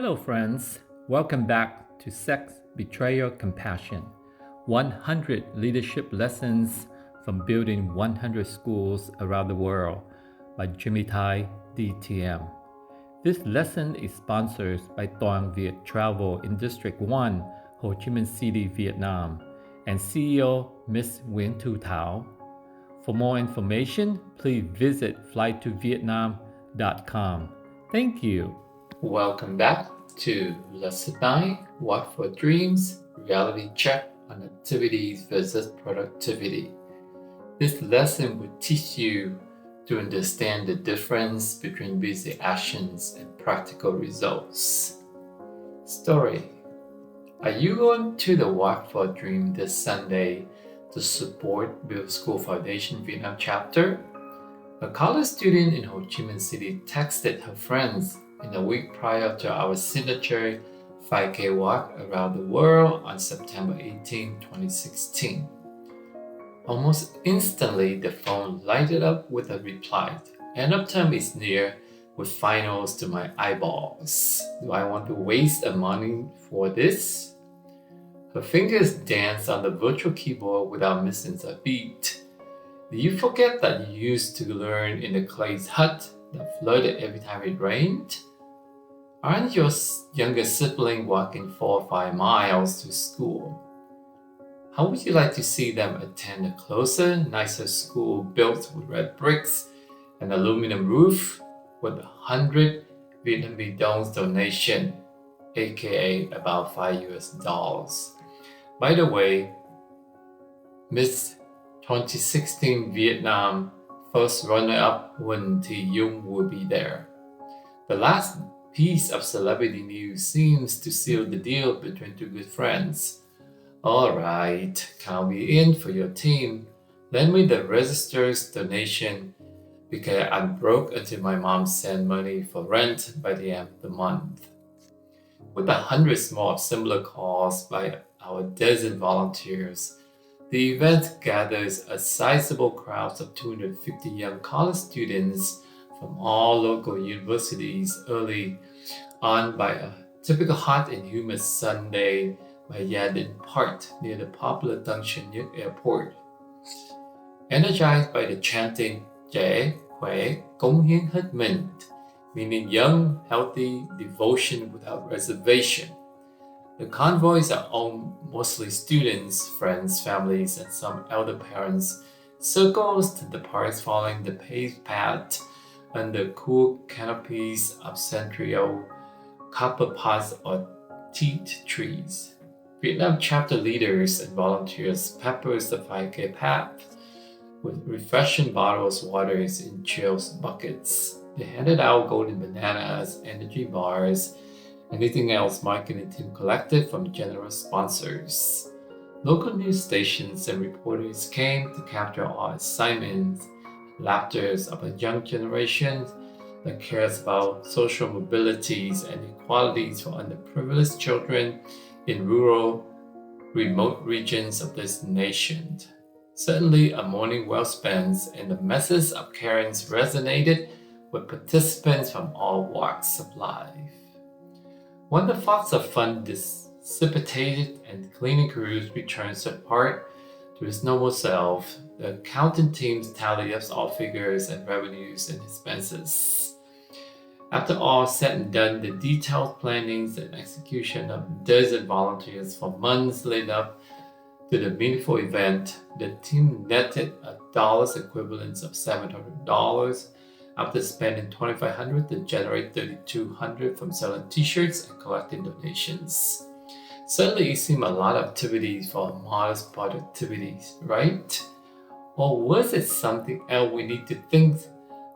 Hello, friends. Welcome back to Sex, Betrayal, Compassion 100 Leadership Lessons from Building 100 Schools Around the World by Jimmy Thai DTM. This lesson is sponsored by Toang Viet Travel in District 1, Ho Chi Minh City, Vietnam, and CEO Ms. Nguyen Thu Thao. For more information, please visit flytovietnam.com. Thank you. Welcome back to Lesson 9, What for Dreams, Reality Check on Activities versus Productivity. This lesson will teach you to understand the difference between busy actions and practical results. Story. Are you going to the Walk for Dream this Sunday to support Build School Foundation Vietnam chapter? A college student in Ho Chi Minh City texted her friends in the week prior to our signature 5K walk around the world on September 18, 2016. Almost instantly, the phone lighted up with a reply. End of term is near with finals to my eyeballs. Do I want to waste the money for this? Her fingers danced on the virtual keyboard without missing a beat. Do you forget that you used to learn in the clay hut that flooded every time it rained? Aren't your younger sibling walking 4 or 5 miles to school? How would you like to see them attend a closer, nicer school built with red bricks and aluminum roof with 100 Vietnamese dong donation, aka about $5? By the way, Miss 2016 Vietnam first runner-up Nguyen Thi Dung will be there. The last piece of celebrity news seems to seal the deal between two good friends. Alright, count me in for your team. Lend me the register's donation because I'm broke until my mom sends money for rent by the end of the month. With 100 more similar calls by our dozen volunteers, the event gathers a sizable crowd of 250 young college students from all local universities early on by a typical hot and humid Sunday by Gia Đình Park near the popular Tân Sơn Nhất Airport. Energized by the chanting Trẻ, khỏe, cống hiến hết mình, meaning young, healthy, devotion without reservation. The convoys are all mostly students, friends, families, and some elder parents circles to the parks following the paved path under cool canopies of centennial copper pots or teak trees. Vietnam chapter leaders and volunteers peppers the 5K path with refreshing bottles of waters in chilled buckets. They handed out golden bananas, energy bars, anything else marketing team collected from generous sponsors. Local news stations and reporters came to capture our assignments, laughters of a young generation that cares about social mobilities and equalities for underprivileged children in rural, remote regions of this nation. Certainly, a morning well spent and the message of caring resonated with participants from all walks of life. When the thoughts of fun dissipated and cleaning crews returned to park to his normal self, the accounting teams tallied up all figures and revenues and expenses. After all said and done, the detailed plannings and execution of dozen volunteers for months led up to the meaningful event, the team netted a dollars equivalent of $700 after spending $2,500 to generate $3,200 from selling t-shirts and collecting donations. Certainly, it seemed a lot of activities for modest productivities, right? Or was it something else we need to think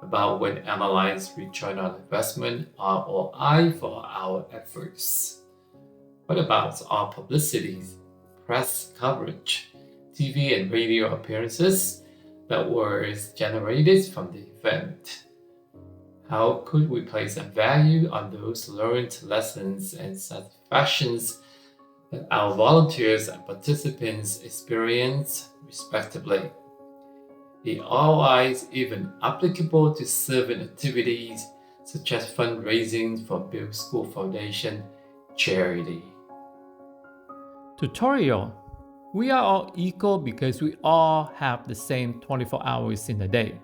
about when analyzing return on investment ROI for our efforts? What about our publicities, press coverage, TV and radio appearances that were generated from the event? How could we place a value on those learned lessons and satisfactions that our volunteers and participants experience respectively? The ROI is even applicable to certain activities such as fundraising for Bill School Foundation charity. Tutorial. We are all equal because we all have the same 24 hours in a day.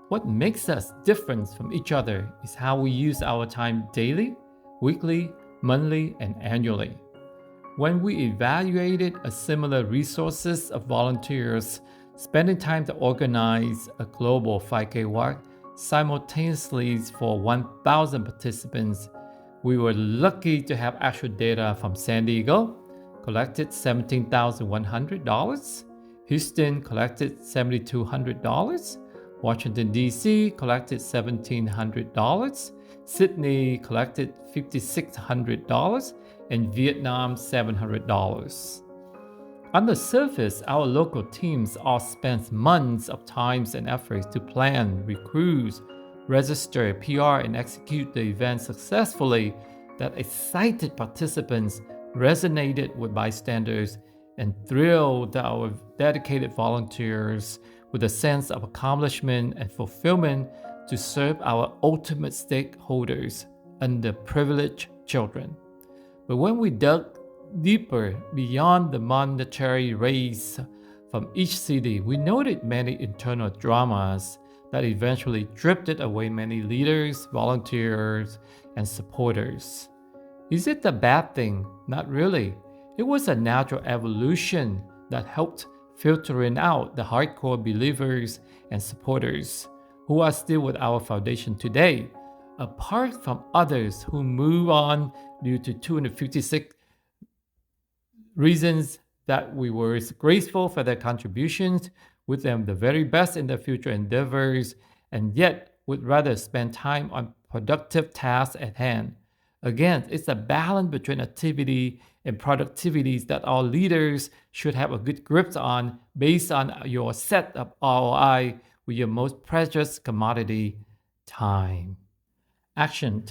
What makes us different from each other is how we use our time daily, weekly, monthly, and annually. When we evaluated a similar resources of volunteers spending time to organize a global 5K walk simultaneously for 1,000 participants, we were lucky to have actual data from San Diego, collected $17,100, Houston collected $7,200, Washington, D.C. collected $1,700, Sydney collected $5,600, and Vietnam $700. On the surface, our local teams all spent months of time and efforts to plan, recruit, register, PR, and execute the event successfully that excited participants, resonated with bystanders, and thrilled our dedicated volunteers with a sense of accomplishment and fulfillment to serve our ultimate stakeholders, underprivileged children. But when we dug deeper beyond the monetary raise from each city, we noted many internal dramas that eventually drifted away many leaders, volunteers, and supporters. Is it a bad thing? Not really. It was a natural evolution that helped filtering out the hardcore believers and supporters who are still with our foundation today, apart from others who move on due to 256 reasons that we were grateful for their contributions, with them the very best in their future endeavors, and yet would rather spend time on productive tasks at hand. Again, it's a balance between activity and productivities that all leaders should have a good grip on based on your set of ROI with your most precious commodity, time. Action.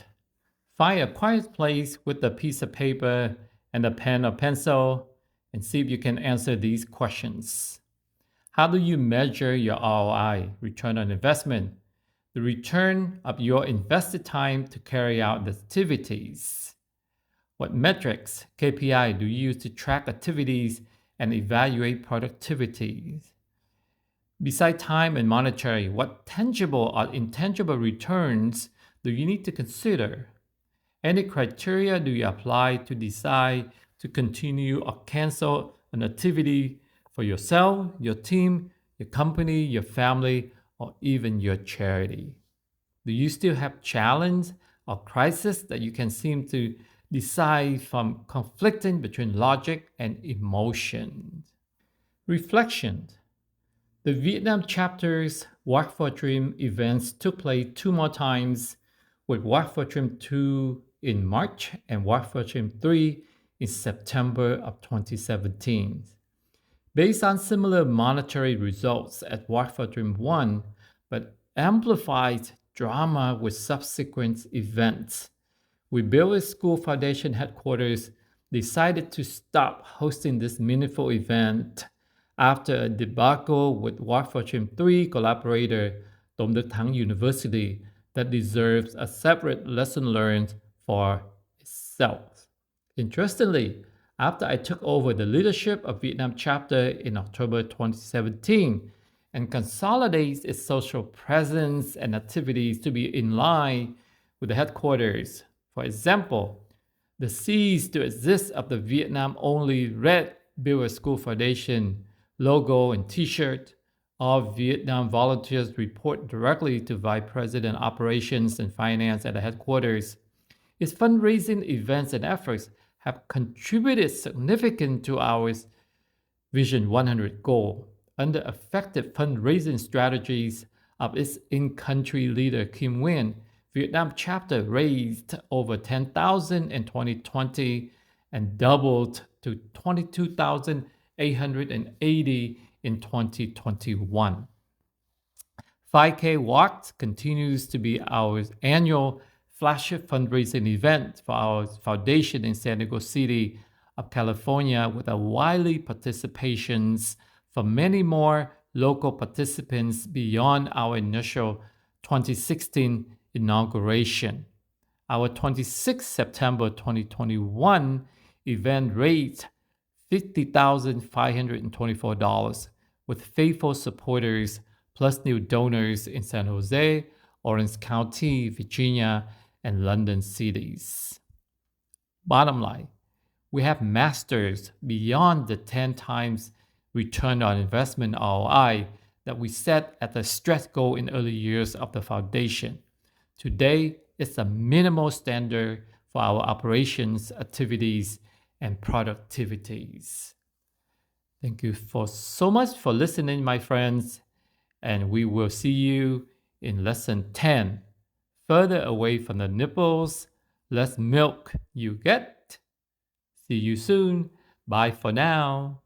Find a quiet place with a piece of paper and a pen or pencil and see if you can answer these questions. How do you measure your ROI, return on investment? The return of your invested time to carry out the activities. What metrics, KPI, do you use to track activities and evaluate productivity? Besides time and monetary, what tangible or intangible returns do you need to consider? Any criteria do you apply to decide to continue or cancel an activity for yourself, your team, your company, your family, or even your charity? Do you still have challenge or crisis that you can seem to decide from conflicting between logic and emotion? Reflection. The Vietnam chapter's Walk for Dream events took place 2 more times, with Walk for Dream 2 in March and Walk for Dream 3 in September of 2017. Based on similar monetary results at Walk for Dream 1, but amplified drama with subsequent events, we Bill School Foundation headquarters decided to stop hosting this meaningful event after a debacle with Walk for Dream 3 collaborator Tom Đức Thắng University that deserves a separate lesson learned for itself. Interestingly, after I took over the leadership of Vietnam chapter in October 2017 and consolidates its social presence and activities to be in line with the headquarters. For example, the cease to exist of the Vietnam-only Red Bill School Foundation logo and t-shirt. All Vietnam volunteers report directly to Vice President Operations and Finance at the headquarters. Its fundraising events and efforts have contributed significantly to our Vision 100 goal. Under effective fundraising strategies of its in-country leader Kim Nguyen, Vietnam chapter raised over $10,000 in 2020 and doubled to $22,880 in 2021. 5K Walk continues to be our annual flagship fundraising event for our foundation in San Diego City of California, with a widely participations from many more local participants beyond our initial 2016 inauguration. Our 26 September 2021 event raised $50,524 with faithful supporters plus new donors in San Jose, Orange County, Virginia, and London cities. Bottom line, we have masters beyond the 10 times return on investment ROI that we set at the stretch goal in early years of the foundation. Today, it's a minimal standard for our operations, activities, and productivities. Thank you for so much for listening, my friends, and we will see you in lesson 10. Further away from the nipples, less milk you get. See you soon. Bye for now.